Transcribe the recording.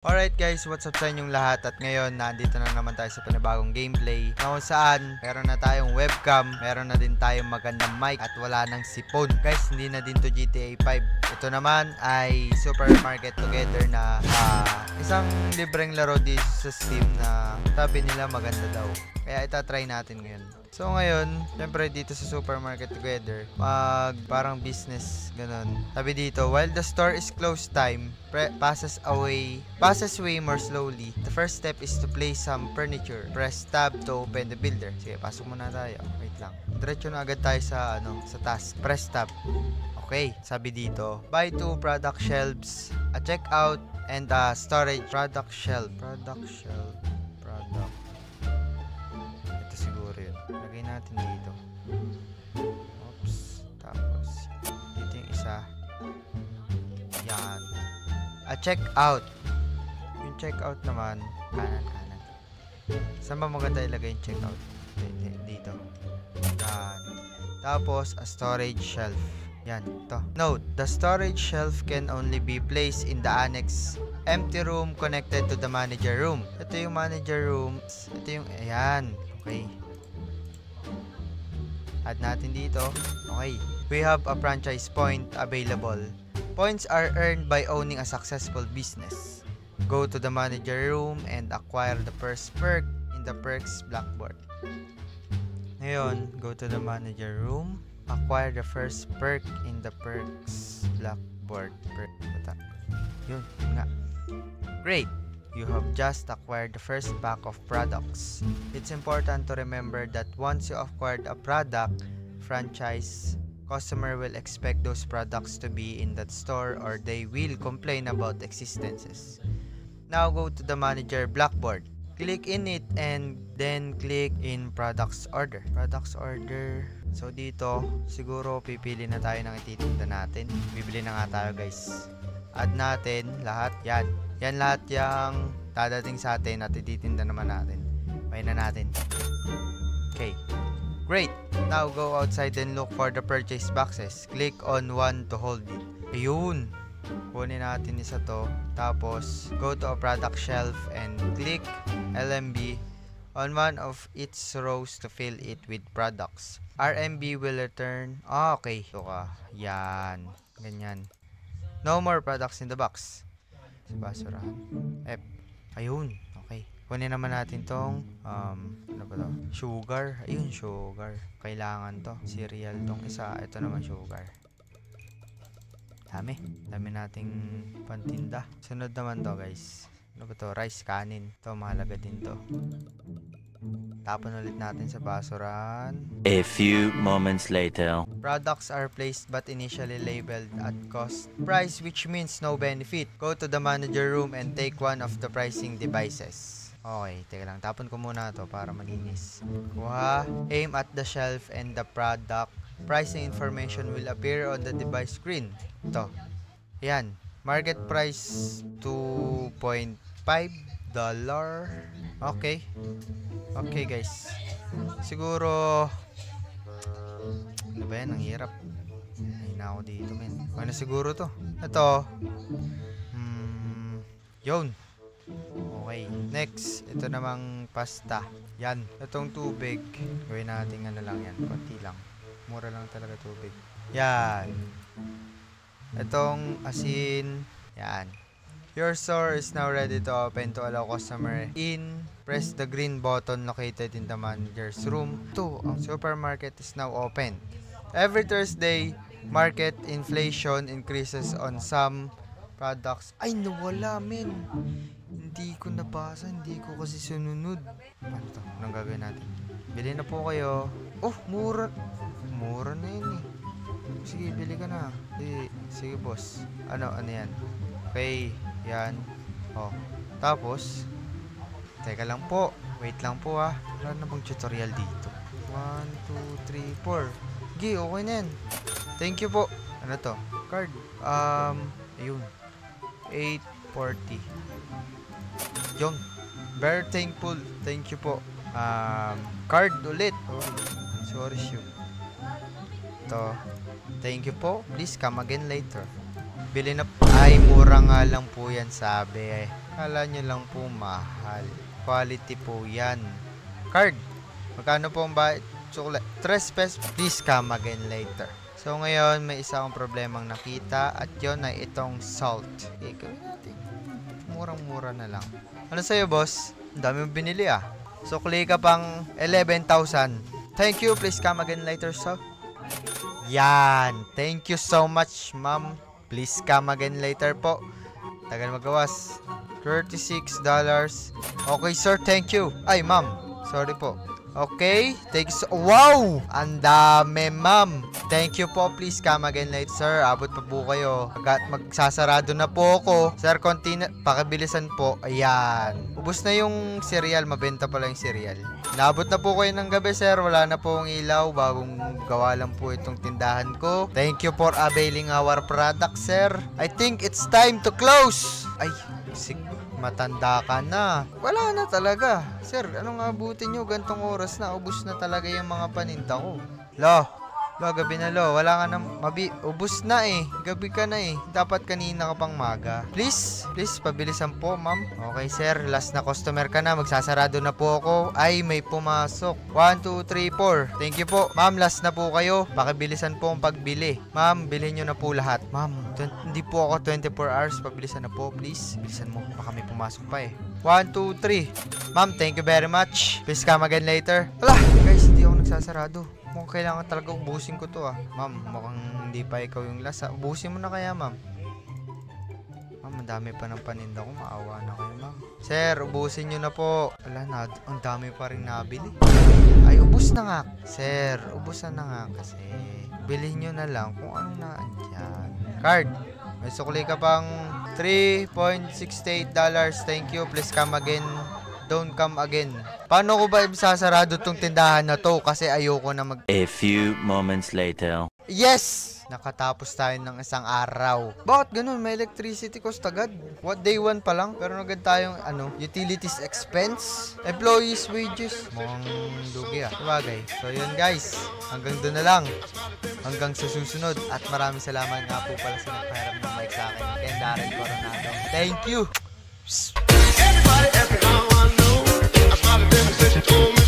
Alright guys, what's up sa inyong lahat? At ngayon, nandito na naman tayo sa panibagong gameplay na kung saan meron na tayong webcam, meron na din tayong magandang mic at wala nang sipon. Guys, hindi na din to GTA 5. Ito naman ay Supermarket Together na isang libreng laro dito sa Steam na sabi nila maganda daw. Kaya itatry natin ngayon. So ngayon, syempre dito sa Supermarket Together, parang business, ganun. Sabi dito, while the store is closed time, passes way more slowly. The first step is to place some furniture. Press tab to open the builder. Sige, pasok muna tayo. Wait lang. Diretso na agad tayo sa task. Press tab. Okay, sabi dito, buy 2 product shelves, a checkout, and a storage product shelf. Ito siguro yun. Lagay natin dito. Oops. Tapos, dito yung isa. Yan. A checkout. Yung checkout naman, kanan. Saan ba maganda ilagay yung checkout? Dito. Yan. Tapos, a storage shelf. Yan, ito. Note, the storage shelf can only be placed in the annex empty room connected to the manager room. Ito yung manager room. Ito yung, ayan. Okay. Add natin dito. Okay. We have a franchise point available. Points are earned by owning a successful business. Go to the manager room and acquire the first perk in the perks blackboard. Ngayon, go to the manager room. Acquire the first perk in the perks blackboard. Yun nga. Great! You have just acquired the first pack of products. It's important to remember that once you acquired a product, franchise customer will expect those products to be in that store or they will complain about existences. Now go to the manager blackboard. Click in it and then click in products order. So dito, siguro pipili na tayo ng ititinda natin. Bibili na nga tayo guys. Add natin lahat. Yan. Yan lahat yung dadating sa atin at ititinda naman natin. May na natin. Okay. Great. Now go outside and look for the purchase boxes. Click on one to hold it. Ayun. Kunin natin isa to. Tapos, go to a product shelf and click LMB on one of its rows to fill it with products. RMB will return. Okay. Ito ka. Yan. Ganyan. No more products in the box. Basurahan. F. Ayun. Okay. Kunin naman natin tong ano ba to? Sugar. Ayun, sugar. Kailangan to. Cereal tong isa. Ito naman sugar. Dami nating pantinda. Sunod naman to guys. Ano ba to? Rice, kanin. Ito, mahalaga din to. Tapon ulit natin sa basurahan. A few moments later. Products are placed but initially labeled at cost price, which means no benefit. Go to the manager room and take one of the pricing devices. Okay, teka lang. Tapon ko muna to para malinis. Kuha. Aim at the shelf and the product pricing information will appear on the device screen. Ito. Yan. Market price $2.5. Okay. Okay guys. Siguro ano ba yan? Ang hirap. Ay na ako dito men. Ano siguro to? Ito. Yun. Okay. Next. Ito namang pasta. Yan. Itong tubig. Gawin natin ano lang yan. Konti lang. Mura lang talaga tubig. Yan. Itong asin. Yan. Your store is now ready to open to allow customer in. Press the green button located in the manager's room. 2. Ang supermarket is now open. Every Thursday, market inflation increases on some products. Ay, nawala, men. Hindi ko nabasa. Hindi ko kasi sununod. Ano to? Anong gagawin natin? Bili na po kayo. Oh, mura. Mura na yun eh. Sige, bili ka na. Sige, boss. Ano yan? Okay. Yan. Oh. Tapos, teka lang po. Wait lang po ah. Wala na bang tutorial dito? 1, 2, 3, 4. Okay, okay na yan. Thank you po. Ano to? Card. Ayun. 840. Yung. Very thankful. Thank you po. Card ulit. Oh, sorry shoot. Ito. Thank you po. Please come again later. Bili na. Ay, mura nga lang po yan sabi eh. Kala nyo lang po mahal. Quality po yan. Card. Magkano po ang bayad? Chocolate. 3 pesos. Please come again later. So ngayon, may isa akong problemang nakita at yun ay itong salt. Okay, gawin natin. Murang-mura na lang. Ano sa'yo, boss? Ang dami mong binili ah. So click ka pang 11,000. Thank you. Please come again later, so. Yan. Thank you so much, ma'am. Please come again later po. Tagal magawas. $36. Okay, sir. Thank you. Ay, ma'am. Sorry po. Okay. Thank you so... Wow! Ang dami, ma'am. Thank you po. Please come again later, sir. Abot pa po kayo. Magsasarado na po ako. Sir, konti na. Pakibilisan po. Ayan. Ubus na yung cereal. Mabenta pala yung cereal. Naabot na po kayo ng gabi, sir. Wala na po ang ilaw. Bagong gawa lang po itong tindahan ko. Thank you for availing our product, sir. I think it's time to close. Ay, matanda ka na. Wala na talaga. Sir, anong abutin nyo? Gantong oras na. Ubus na talaga yung mga paninda ko. Gabi na wala ka na, ubus na eh. Gabi ka na eh. Dapat kanina ka pang maga. Please, pabilisan po, ma'am. Okay, sir. Last na customer ka na. Magsasarado na po ako. Ay, may pumasok. 1, 2, 3, 4. Thank you po. Ma'am, last na po kayo. Pakibilisan po ang pagbili. Ma'am, bilhin nyo na po lahat. Ma'am, hindi po ako 24 hours. Pabilisan na po, please. Bilisan mo. Baka may pumasok pa eh. 1, 2, 3. Ma'am, thank you very much. Please come again later. Wala, guys, hindi ako nagsasarado. Mukhang kailangan talaga ubusin ko to ah. Ma'am, mukhang hindi pa ikaw yung lasa. Ubusin mo na kaya, ma'am. Ma'am, ang dami pa ng paninda ko. Maawa na kayo, ma'am. Sir, ubusin nyo na po. Wala na, ang dami pa rin nabili. Ay, ubus na nga. Sir, ubusan na nga kasi. Bilhin nyo na lang kung ano na andyan. Card. May sukli ka pang $3.68. Thank you. Please come again. Don't come again. Paano ko ba isasarado tong tindahan na to? Kasi ayoko na A few moments later. Yes! Nakatapos tayo ng isang araw. Bakit ganun? May electricity cost agad. What, day 1 pa lang? Pero agad tayong utilities expense, employees wages. Mukhang dugi ah. Sabagay. So yun guys. Hanggang doon na lang. Hanggang sa susunod. At maraming salamat nga po pala sa nagpahiram ng mic sa akin. Ken Darren Coronado. Thank you! Everybody, every now I know about a demonstration.